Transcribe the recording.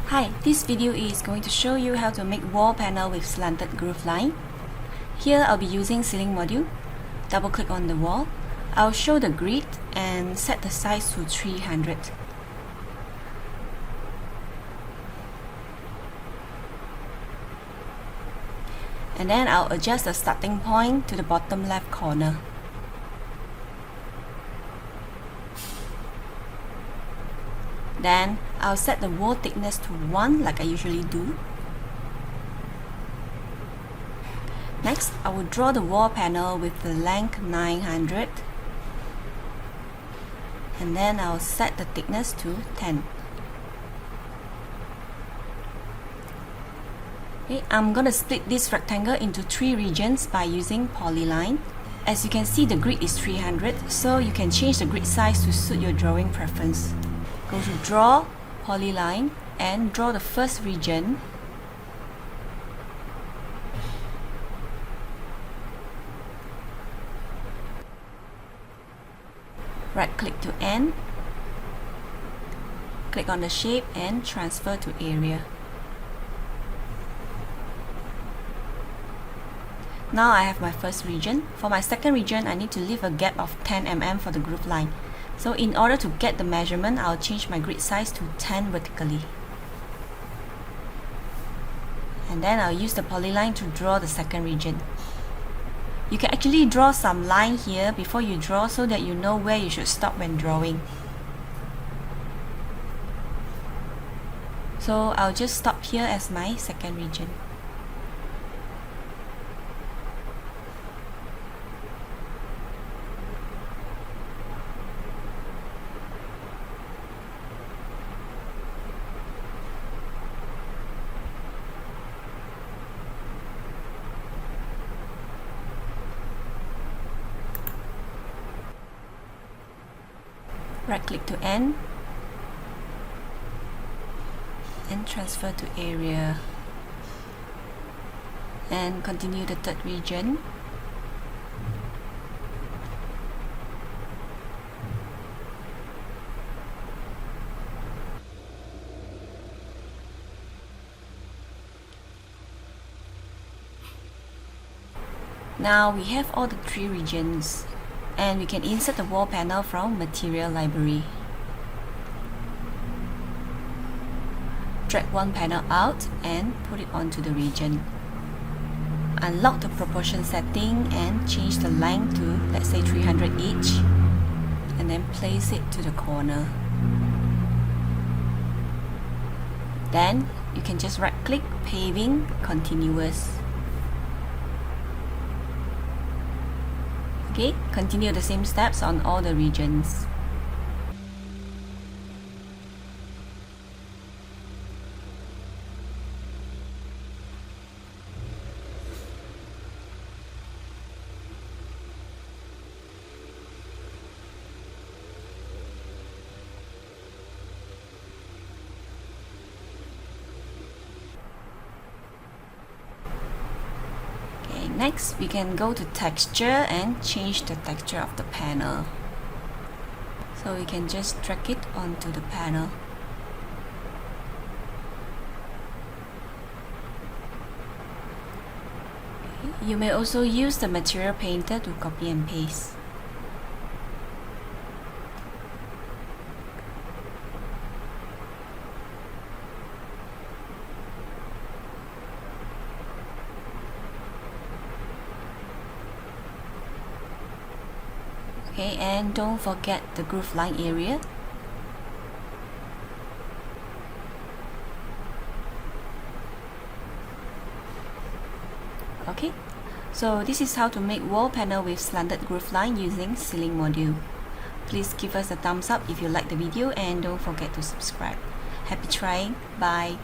Hi, this video is going to show you how to make wall panel with slanted groove line. Here I'll be using ceiling module. Double click on the wall. I'll show the grid and set the size to 300. And then I'll adjust the starting point to the bottom left corner. Then I'll set the wall thickness to 1 like I usually do. Next, I will draw the wall panel with the length 900. And then I'll set the thickness to 10. Okay, I'm going to split this rectangle into 3 regions by using polyline. As you can see, the grid is 300, so you can change the grid size to suit your drawing preference. Go to Draw, Polyline, and draw the first region. Right-click to End. Click on the shape and transfer to area. Now I have my first region. For my second region, I need to leave a gap of 10 mm for the groove line. So in order to get the measurement, I'll change my grid size to 10 vertically. And then I'll use the polyline to draw the second region. You can actually draw some line here before you draw so that you know where you should stop when drawing. So I'll just stop here as my second region. Right-click to End and transfer to area, and continue the third region. Now we have all the 3 regions, and we can insert the wall panel from Material Library. Drag one panel out and put it onto the region. Unlock the proportion setting and change the length to, let's say, 300 each, and then place it to the corner. Then you can just right-click, Paving, Continuous. Okay, continue the same steps on all the regions. Next, we can go to Texture and change the texture of the panel. So we can just drag it onto the panel. You may also use the Material Painter to copy and paste. Okay, and don't forget the groove line area. Okay, so this is how to make wall panel with slanted groove line using ceiling module. Please give us a thumbs up if you like the video and don't forget to subscribe. Happy trying. Bye.